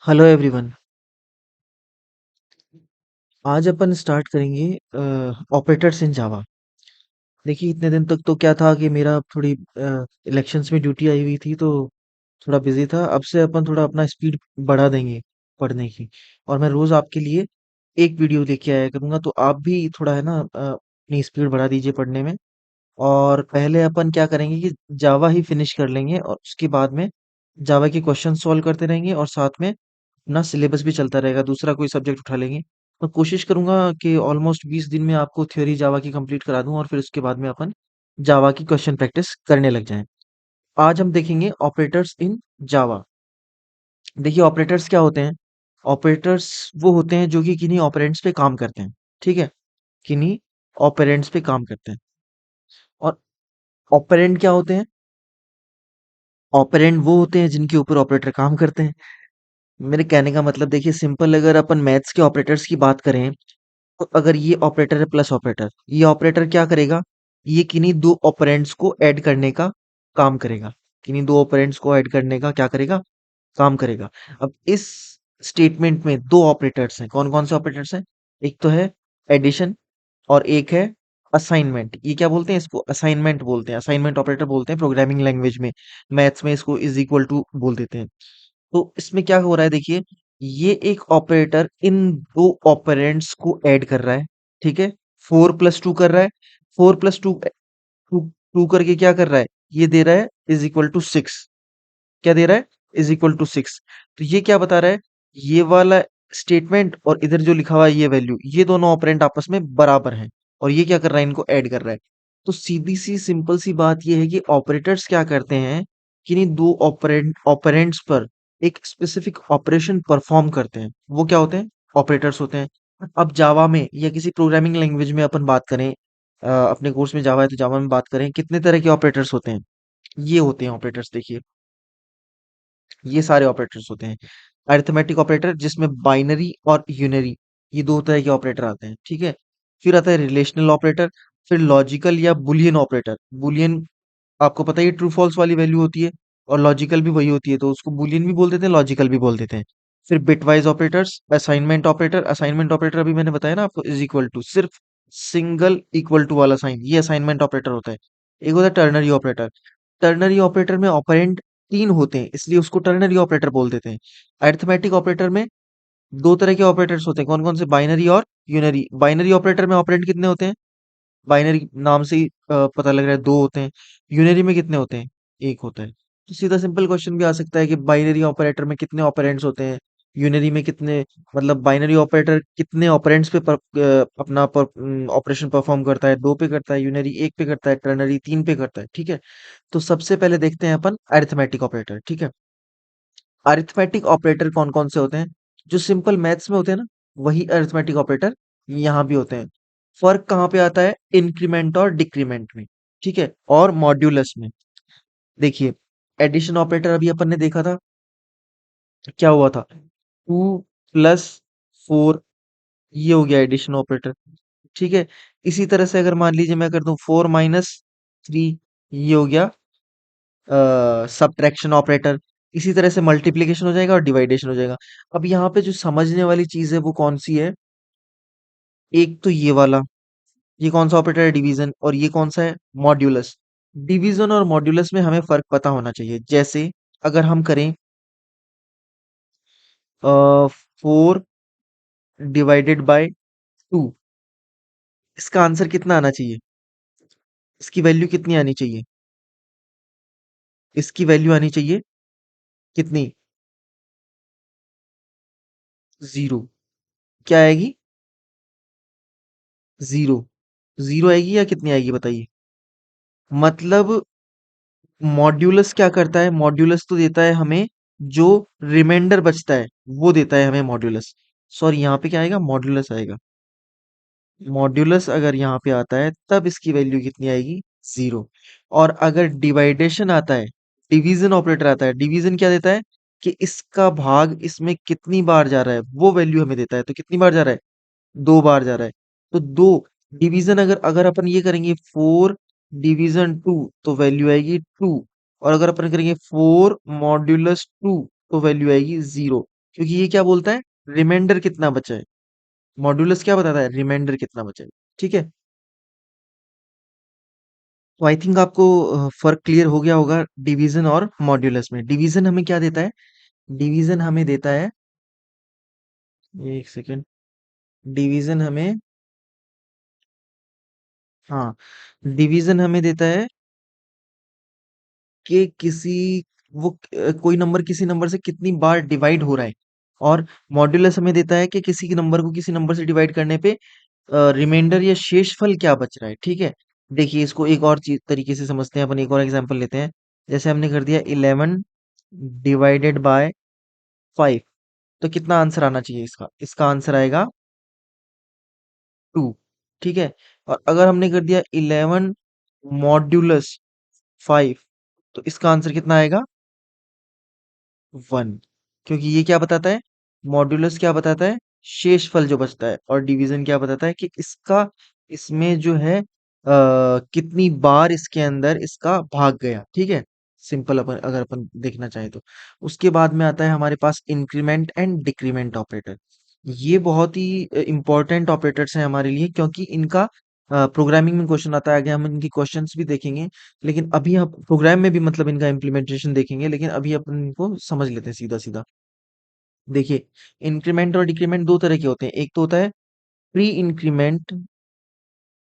Hello everyone. आज अपन start करेंगे operators in जावा। देखिए इतने दिन तक तो क्या था कि मेरा थोड़ी इलेक्शंस में ड्यूटी आई हुई थी, तो थोड़ा बिजी था। अब से अपन थोड़ा अपना स्पीड बढ़ा देंगे पढ़ने की। और मैं रोज आपके लिए एक वीडियो लेके आया करूंगा, तो आप भी थोड़ा है ना अपनी स्पीड बढ़ा दीजिए पढ़ने में। और पहले अपन क्या करेंगे कि जावा ही फिनिश कर लेंगे, और उसके बाद में जावा के क्वेश्चन सॉल्व करते रहेंगे, और साथ में अपना सिलेबस भी चलता रहेगा, दूसरा कोई सब्जेक्ट उठा लेंगे। मैं कोशिश करूंगा कि ऑलमोस्ट 20 दिन में आपको थ्योरी जावा की कंप्लीट करा दूं, और फिर उसके बाद में अपन जावा की क्वेश्चन प्रैक्टिस करने लग जाएं। आज हम देखेंगे ऑपरेटर्स इन जावा। देखिए ऑपरेटर्स क्या होते हैं। ऑपरेटर्स वो होते हैं जो कि किन्हीं ऑपरेंड्स पे काम करते हैं। ठीक है, किन्हीं ऑपरेंड्स पे काम करते हैं। और ऑपरेंड क्या होते हैं? ऑपरेंड वो होते हैं जिनके ऊपर ऑपरेटर काम करते हैं। मेरे कहने का मतलब देखिए सिंपल, अगर अपन मैथ्स के ऑपरेटर्स की बात करें, तो अगर ये ऑपरेटर है प्लस ऑपरेटर, ये ऑपरेटर क्या करेगा? ये किन्हीं दो ऑपरेंड्स को ऐड करने का काम करेगा। किन्हीं दो ऑपरेंड्स को ऐड करने का क्या करेगा? काम करेगा। अब इस स्टेटमेंट में दो ऑपरेटर्स हैं। कौन कौन से ऑपरेटर्स हैं? एक तो है एडिशन, और एक है असाइनमेंट। ये क्या बोलते हैं? इसको असाइनमेंट बोलते हैं, असाइनमेंट ऑपरेटर बोलते हैं प्रोग्रामिंग लैंग्वेज में। मैथ्स में इसको इज इक्वल टू बोल देते हैं। तो इसमें क्या हो रहा है देखिए, ये एक ऑपरेटर इन दो ऑपरेंड्स को ऐड कर रहा है। ठीक है, 4+2 कर रहा है। 4+2 टू टू करके क्या कर रहा है? ये दे रहा है इज इक्वल टू 6। क्या दे रहा है? Is equal to 6। तो ये क्या बता रहा है? ये वाला स्टेटमेंट और इधर जो लिखा हुआ है ये वैल्यू, ये दोनों ऑपरेंड आपस में बराबर हैं। और ये क्या कर रहा है? इनको ऐड कर रहा है। तो सीधी सी सिंपल सी बात ये है कि ऑपरेटर्स क्या करते हैं, किन्हीं दो ऑपरेंड्स पर एक स्पेसिफिक ऑपरेशन परफॉर्म करते हैं। वो क्या होते हैं? ऑपरेटर्स होते हैं। अब जावा में या किसी प्रोग्रामिंग लैंग्वेज में अपन बात करें, अपने कोर्स में जावा है तो जावा में बात करें, कितने तरह के ऑपरेटर्स होते हैं? ये होते हैं ऑपरेटर्स, देखिए ये सारे ऑपरेटर्स होते हैं। अरिथमेटिक ऑपरेटर जिसमें बाइनरी और यूनरी, ये दो तरह के ऑपरेटर आते हैं। ठीक है, फिर आता है रिलेशनल ऑपरेटर, फिर लॉजिकल या बुलियन ऑपरेटर। बुलियन आपको पता ही ट्रू फॉल्स वाली वैल्यू होती है, और लॉजिकल भी वही होती है, तो उसको बुलियन भी बोल देते हैं, लॉजिकल भी बोल देते हैं। फिर bitwise operators, assignment operator. Assignment operator अभी मैंने बताया ना आपको, इज इक्वल टू, सिर्फ सिंगल इक्वल टू वाला साइन, ये असाइनमेंट ऑपरेटर होता है। एक होता है टर्नरी ऑपरेटर। टर्नरी ऑपरेटर में ऑपरेंड तीन होते हैं, इसलिए उसको टर्नरी ऑपरेटर बोल देते हैं। अरिथमेटिक ऑपरेटर में दो तरह के ऑपरेटर्स होते हैं। कौन कौन से? बाइनरी और यूनरी। बाइनरी ऑपरेटर में ऑपरेंड कितने होते हैं? बाइनरी नाम से ही पता लग रहा है, दो होते हैं। यूनरी में कितने होते हैं? एक होता है। तो सीधा सिंपल क्वेश्चन भी आ सकता है कि बाइनरी ऑपरेटर में कितने ऑपरेंड्स होते हैं, यूनरी में कितने। मतलब बाइनरी ऑपरेटर कितने ऑपरेंड्स पे अपना ऑपरेशन परफॉर्म करता है? दो पे करता है, यूनरी एक पे करता है, टर्नरी तीन पे करता है। ठीक है, तो सबसे पहले देखते हैं अपन अरिथमेटिक ऑपरेटर। ठीक है, अरिथमेटिक ऑपरेटर कौन कौन से होते हैं? जो सिंपल मैथ्स में होते हैं ना, वही अरिथमेटिक ऑपरेटर यहाँ भी होते हैं। फर्क कहाँ पे आता है? इंक्रीमेंट और डिक्रीमेंट में। ठीक है, और मॉड्यूलस में। देखिए एडिशन ऑपरेटर अभी अपन ने देखा था, क्या हुआ था? 2+4, ये हो गया एडिशन ऑपरेटर। ठीक है, इसी तरह से अगर मान लीजिए मैं कर दूं 4-3, ये हो गया सब्ट्रैक्शन ऑपरेटर। इसी तरह से मल्टीप्लिकेशन हो जाएगा और डिवाइडेशन हो जाएगा। अब यहाँ पे जो समझने वाली चीज है वो कौन सी है? एक तो ये वाला, ये कौन सा ऑपरेटर है? डिवीजन। और ये कौन सा है? मॉड्यूलस। डिवीजन और मॉड्यूलस में हमें फर्क पता होना चाहिए। जैसे अगर हम करें 4/2, इसका आंसर कितना आना चाहिए? इसकी वैल्यू कितनी आनी चाहिए? इसकी वैल्यू आनी चाहिए कितनी? जीरो। क्या आएगी? जीरो। जीरो आएगी या कितनी आएगी बताइए? मतलब मॉड्यूलस क्या करता है? मॉड्यूलस तो देता है हमें जो रिमाइंडर बचता है, वो देता है हमें मॉड्यूलस। सॉरी, यहाँ पे क्या आएगा? मॉड्यूलस आएगा। मॉड्यूलस अगर यहाँ पे आता है तब इसकी वैल्यू कितनी आएगी? जीरो। और अगर डिवाइडेशन आता है, डिवीजन ऑपरेटर आता है, डिवीजन क्या देता है? कि इसका भाग इसमें कितनी बार जा रहा है, वो वैल्यू हमें देता है। तो कितनी बार जा रहा है? दो बार जा रहा है। तो दो डिवीजन, अगर अगर अपन ये करेंगे 4/2, तो वैल्यू आएगी 2। और अगर अपन करेंगे 4 मॉड्यूलस 2, तो वैल्यू आएगी 0। क्योंकि ये क्या बोलता है, रिमाइंडर कितना बचा है। मॉड्यूलस क्या बताता है, रिमाइंडर कितना बचा है। ठीक है, तो आई थिंक आपको फर्क क्लियर हो गया होगा डिवीजन और मॉड्यूलस में। डिवीजन हमें क्या देता है, डिवीजन हमें देता है, एक सेकेंड, डिवीजन हमें, हाँ, डिवीजन हमें देता है कि कोई नंबर किसी नंबर से कितनी बार डिवाइड हो रहा है। और मॉड्यूलस हमें देता है कि किसी के नंबर को किसी नंबर से डिवाइड करने पे रिमाइंडर या शेषफल क्या बच रहा है। ठीक है, देखिए इसको एक और चीज तरीके से समझते हैं अपन, एक और एग्जांपल लेते हैं। जैसे हमने कर दिया 11 डिवाइडेड बाय 5, तो कितना आंसर आना चाहिए इसका, इसका आंसर आएगा 2। ठीक है, और अगर हमने कर दिया 11 मॉड्यूलस 5, तो इसका आंसर कितना आएगा, 1। क्योंकि ये क्या बताता है, मॉड्यूलस क्या बताता है, शेषफल जो बचता है, और डिवीजन क्या बताता है कि इसका, इसमें जो है कितनी बार इसके अंदर इसका भाग गया। ठीक है, सिंपल अपन अगर अपन देखना चाहे तो। उसके बाद में आता है हमारे पास इंक्रीमेंट एंड डिक्रीमेंट ऑपरेटर। ये बहुत ही इंपॉर्टेंट ऑपरेटर्स हैं हमारे लिए, क्योंकि इनका प्रोग्रामिंग में क्वेश्चन आता है, आगे हम इनकी क्वेश्चंस भी देखेंगे। लेकिन अभी हम प्रोग्राम में भी मतलब इनका इम्प्लीमेंटेशन देखेंगे, लेकिन अभी अपन इनको समझ लेते हैं सीधा सीधा। देखिए, इंक्रीमेंट और डिक्रीमेंट दो तरह के होते हैं। एक तो होता है प्री इंक्रीमेंट,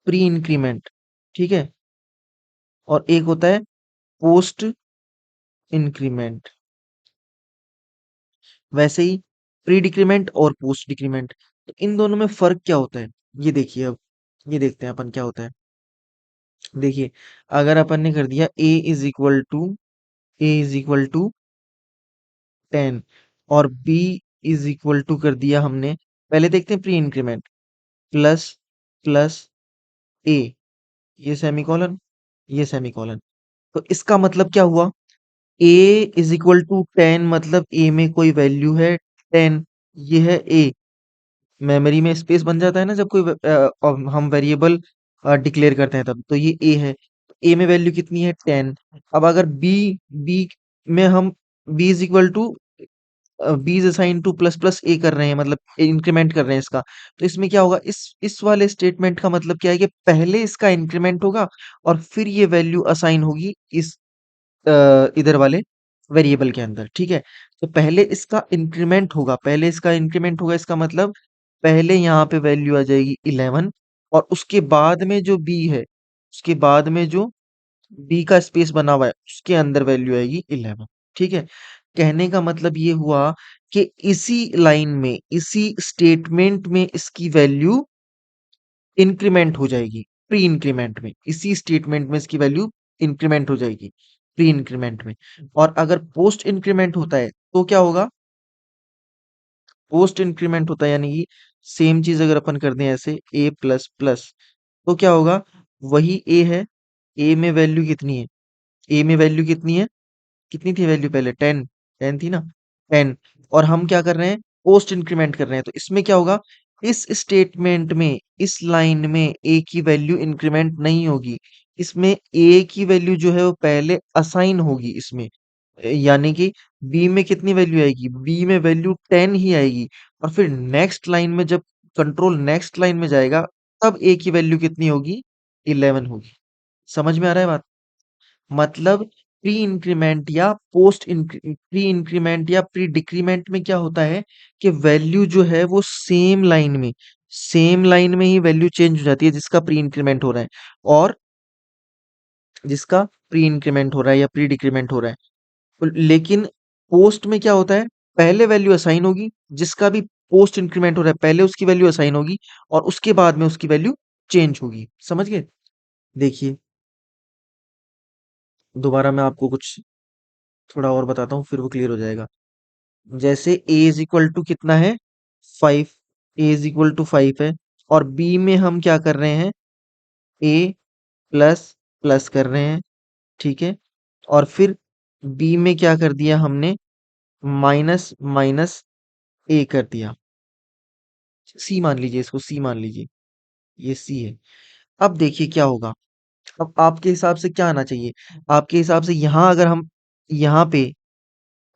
प्री इंक्रीमेंट, ठीक है, और एक होता है पोस्ट इंक्रीमेंट। वैसे ही प्री डिक्रीमेंट और पोस्ट डिक्रीमेंट, तो इन दोनों में फर्क क्या होता है, ये देखिए अब, ये देखते हैं अपन क्या होता है। देखिए, अगर अपन ने कर दिया a इज इक्वल टू 10 और b इज इक्वल टू कर दिया हमने, पहले देखते हैं प्री इंक्रीमेंट, प्लस प्लस ए, ये सेमीकोलन, ये सेमीकोलन। तो इसका मतलब क्या हुआ, a इज इक्वल टू 10 मतलब a में कोई वैल्यू है 10, ये है a। मेमोरी में स्पेस बन जाता है ना जब कोई हम वेरिएबल डिक्लेयर करते हैं तब, तो ये a है। a में वैल्यू कितनी है 10। अब अगर b में हम b is equal to B is assign to plus plus A कर रहे हैं, मतलब इंक्रीमेंट कर रहे हैं इसका। तो इसमें क्या होगा, इस वाले स्टेटमेंट का मतलब क्या है कि पहले इसका इंक्रीमेंट होगा और फिर ये वैल्यू असाइन होगी इस इधर वाले वेरिएबल के अंदर। ठीक है, तो पहले इसका इंक्रीमेंट होगा, पहले इसका इंक्रीमेंट होगा, इसका मतलब पहले यहाँ पे वैल्यू आ जाएगी 11, और उसके बाद में जो बी है, उसके बाद में जो बी का स्पेस बना हुआ है उसके अंदर वैल्यू आएगी 11। ठीक है, कहने का मतलब ये हुआ कि इसी लाइन में, इसी स्टेटमेंट में इसकी वैल्यू इंक्रीमेंट हो जाएगी, प्री इंक्रीमेंट में, इसी स्टेटमेंट में इसकी वैल्यू इंक्रीमेंट हो जाएगी प्री इंक्रीमेंट में। और अगर पोस्ट इंक्रीमेंट होता है तो क्या होगा, पोस्ट इंक्रीमेंट होता है यानी कि सेम चीज अगर अपन कर दें ऐसे ए प्लस प्लस, तो क्या होगा, वही ए है, ए में वैल्यू कितनी है, ए में वैल्यू कितनी है, कितनी थी वैल्यू पहले, 10, 10 थी ना, 10। और हम क्या कर रहे हैं, पोस्ट इंक्रीमेंट कर रहे हैं, तो इसमें क्या होगा, इस स्टेटमेंट में, इस लाइन में ए की वैल्यू इंक्रीमेंट नहीं होगी, इसमें ए की वैल्यू जो है वो पहले असाइन होगी इसमें। यानी कि बी में कितनी वैल्यू आएगी, बी में वैल्यू 10 ही आएगी, और फिर नेक्स्ट लाइन में जब कंट्रोल नेक्स्ट लाइन में जाएगा, तब ए की वैल्यू कितनी होगी, 11 होगी। समझ में आ रहा है बात, मतलब प्री इंक्रीमेंट या प्री इंक्रीमेंट या प्री डिक्रीमेंट में क्या होता है कि वैल्यू जो है वो सेम लाइन में ही वैल्यू चेंज हो जाती है जिसका प्री इंक्रीमेंट हो रहा है, और जिसका प्री इंक्रीमेंट हो रहा है या प्री डिक्रीमेंट हो रहा है। लेकिन पोस्ट में क्या होता है, पहले वैल्यू असाइन होगी, जिसका भी पोस्ट इंक्रीमेंट हो रहा है पहले उसकी वैल्यू असाइन होगी, और उसके बाद में उसकी वैल्यू चेंज होगी। समझ गए, देखिए दोबारा मैं आपको कुछ थोड़ा और बताता हूँ फिर वो क्लियर हो जाएगा। जैसे a इज इक्वल टू कितना है, 5, a इज इक्वल टू 5 है, और b में हम क्या कर रहे हैं, a प्लस प्लस कर रहे हैं। ठीक है, और फिर b में क्या कर दिया हमने, माइनस माइनस a कर दिया, c मान लीजिए, इसको c मान लीजिए, ये c है। अब देखिए क्या होगा, अब आपके हिसाब से क्या आना चाहिए, आपके हिसाब से यहाँ अगर हम यहाँ पे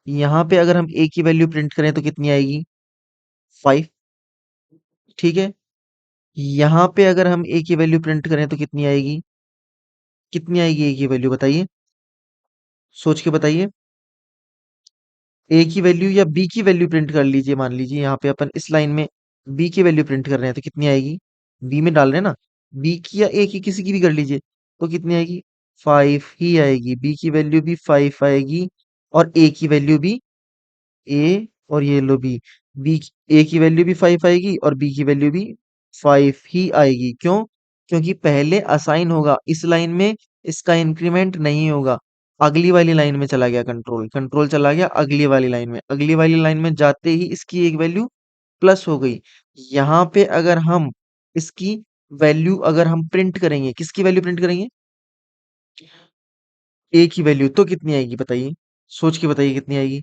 यहाँ पे अगर हम a की वैल्यू प्रिंट करें तो कितनी आएगी? 5। ठीक है। यहाँ पे अगर हम a की वैल्यू प्रिंट करें तो कितनी आएगी? कितनी आएगी a की वैल्यू बताइए? सोच के बताइए। a की वैल्यू या b की वैल्यू प्रिंट कर लीजिए, मान लीजिए यहाँ पे अपन इस लाइन में b की वैल्यू प्रिंट कर रहे हैं तो कितनी आएगी? b में डाल रहे हैं ना, b की या a की, किसी की भी कर लीजिए, तो कितनी आएगी? 5 ही आएगी। b की वैल्यू भी 5 आएगी और a की वैल्यू भी, ए और ये लो बी, बी ए की वैल्यू भी 5 आएगी और बी की वैल्यू भी 5 ही आएगी। क्यों? क्योंकि पहले असाइन होगा इस लाइन में, इसका इंक्रीमेंट नहीं होगा। अगली वाली लाइन में चला गया कंट्रोल, कंट्रोल चला गया अगली वाली लाइन में, अगली वाली लाइन में जाते ही इसकी एक वैल्यू प्लस हो गई। यहाँ पे अगर हम इसकी वैल्यू अगर हम प्रिंट करेंगे, किसकी वैल्यू प्रिंट करेंगे? ए की वैल्यू, तो कितनी आएगी बताइए? सोच के बताइए कितनी आएगी?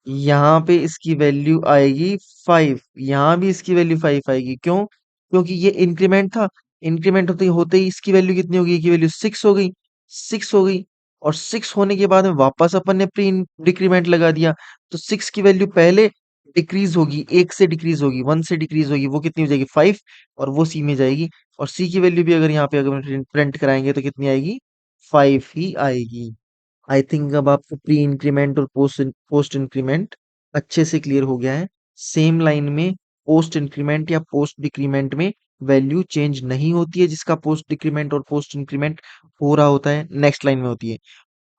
यहाँ पे इसकी वैल्यू आएगी 5, यहाँ भी इसकी वैल्यू 5 आएगी। क्यों? क्योंकि ये इंक्रीमेंट था, इंक्रीमेंट होते ही इसकी वैल्यू कितनी होगी? की वैल्यू 6 हो गई, 6 हो गई। और 6 होने के बाद में वापस अपन ने प्री डिक्रीमेंट लगा दिया, तो 6 की वैल्यू पहले डिक्रीज होगी, एक से डिक्रीज होगी, 1 से डिक्रीज होगी, वो कितनी हो जाएगी? 5, और वो सी में जाएगी। और सी की वैल्यू भी अगर यहाँ पे अगर प्रिंट कराएंगे तो कितनी आएगी? 5 ही आएगी। आई थिंक अब आपको प्री इंक्रीमेंट और पोस्ट इंक्रीमेंट अच्छे से क्लियर हो गया है। सेम लाइन में पोस्ट इंक्रीमेंट या पोस्ट डिक्रीमेंट में वैल्यू चेंज नहीं होती है, जिसका पोस्ट डिक्रीमेंट और पोस्ट इंक्रीमेंट हो रहा होता है नेक्स्ट लाइन में होती है।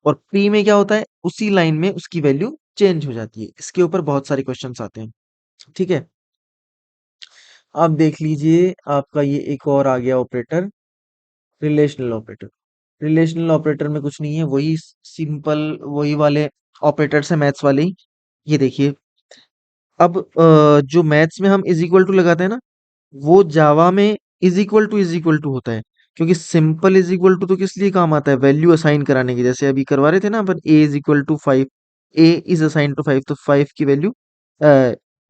और प्री में क्या होता है? उसी लाइन में उसकी वैल्यू चेंज हो जाती है। इसके ऊपर बहुत सारे क्वेश्चंस आते हैं। ठीक है। अब देख लीजिए आपका ये एक और आ गया operator, relational operator. Relational operator में कुछ नहीं है, वही सिंपल, वही वाले ऑपरेटर्स है मैथ्स वाले ही। ये देखिए, अब जो मैथ्स में हम इज इक्वल टू लगाते हैं ना, वो जावा में इज इक्वल टू होता है। क्योंकि सिंपल इज इक्वल टू तो किस लिए काम आता है? वैल्यू असाइन कराने की, जैसे अभी करवा रहे थे ना अपन, A is equal to 5, A is assign to 5, तो 5 की वैल्यू,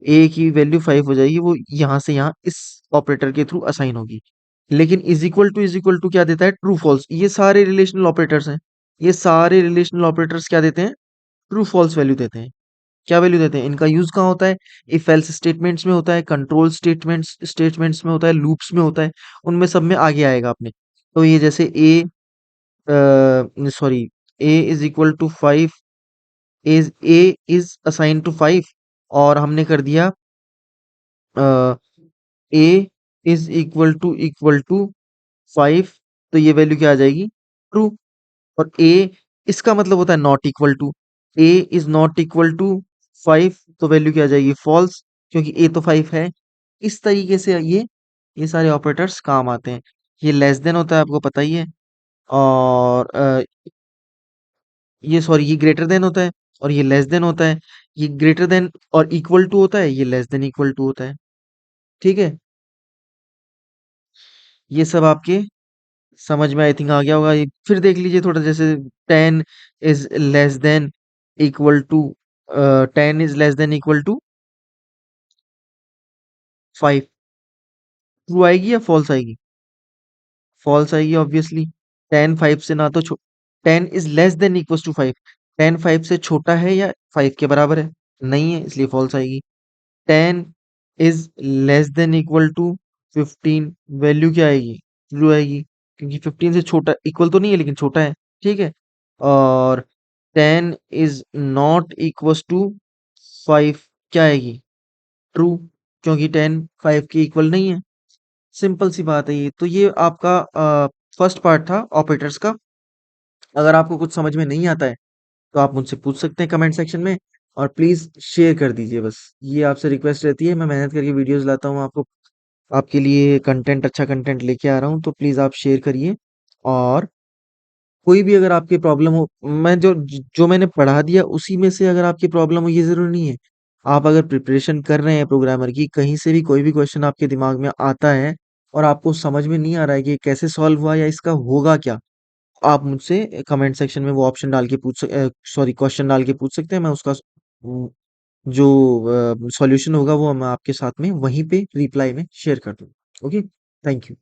ए की वैल्यू 5 हो जाएगी, वो यहाँ से यहाँ इस ऑपरेटर के थ्रू असाइन होगी। लेकिन इज इक्वल टू क्या देता है? True false. ये सारे रिलेशनल ऑपरेटर्स हैं, ये सारे रिलेशनल ऑपरेटर्स क्या देते हैं? ट्रू फॉल्स वैल्यू देते हैं। क्या वैल्यू देते हैं? इनका यूज कहाँ होता है? इफ एल्स स्टेटमेंट्स में होता है, कंट्रोल स्टेटमेंट्स में होता है, लूप्स में होता है, उनमें सब में आगे आएगा अपने। तो ये जैसे A, sorry, A is equal to 5, A is assign to 5, और हमने कर दिया ए इज इक्वल टू 5, तो ये वैल्यू क्या आ जाएगी? ट्रू। और ए, इसका मतलब होता है not equal to, A is not equal to 5, तो वैल्यू क्या आ जाएगी? फॉल्स, क्योंकि ए तो 5 है। इस तरीके से ये सारे ऑपरेटर्स काम आते हैं। ये लेस देन होता है, आपको पता ही है। और ये, सॉरी, ये ग्रेटर देन होता है, और ये लेस देन होता है। ये ग्रेटर देन और इक्वल टू होता है, ये लेस देन इक्वल टू होता है। ठीक है। ये सब आपके समझ में आई थिंक आ गया होगा। ये फिर देख लीजिए थोड़ा, जैसे 10 is less than equal to, 10 is less than equal to 5, true आएगी या फॉल्स आएगी? फॉल्स आएगी ऑब्वियसली। 10 5 से ना तो 10 is less than equal to 5, 10 5 से छोटा है या 5 के बराबर है? नहीं है, इसलिए फॉल्स आएगी। 10 is less than equal to 15, value क्या आएगी? ट्रू आएगी, क्योंकि 15 से छोटा, इक्वल तो नहीं है लेकिन छोटा है। ठीक है। और 10 इज नॉट इक्वल टू 5, क्या आएगी? ट्रू, क्योंकि 10 5 के इक्वल नहीं है। सिंपल सी बात है ये। तो ये आपका फर्स्ट पार्ट था ऑपरेटर्स का। अगर आपको कुछ समझ में नहीं आता है तो आप मुझसे पूछ सकते हैं कमेंट सेक्शन में, और प्लीज शेयर कर दीजिए। बस ये आपसे रिक्वेस्ट रहती है, मैं मेहनत करके वीडियोस लाता हूँ, आपको आपके लिए कंटेंट, अच्छा कंटेंट लेके आ रहा हूँ, तो प्लीज आप शेयर करिए। और कोई भी अगर आपकी प्रॉब्लम हो, मैं जो मैंने पढ़ा दिया उसी में से अगर आपकी प्रॉब्लम हो, ये जरूरी नहीं है। आप अगर प्रिपरेशन कर रहे हैं प्रोग्रामर की, कहीं से भी कोई भी क्वेश्चन आपके दिमाग में आता है और आपको समझ में नहीं आ रहा है कि ये कैसे सॉल्व हुआ या इसका होगा क्या, आप मुझसे कमेंट सेक्शन में वो ऑप्शन डाल के सॉरी, क्वेश्चन डाल के पूछ सकते हैं। मैं उसका जो सॉल्यूशन होगा वो मैं आपके साथ में वहीं पे रिप्लाई में शेयर कर दूंगा। Okay, thank you.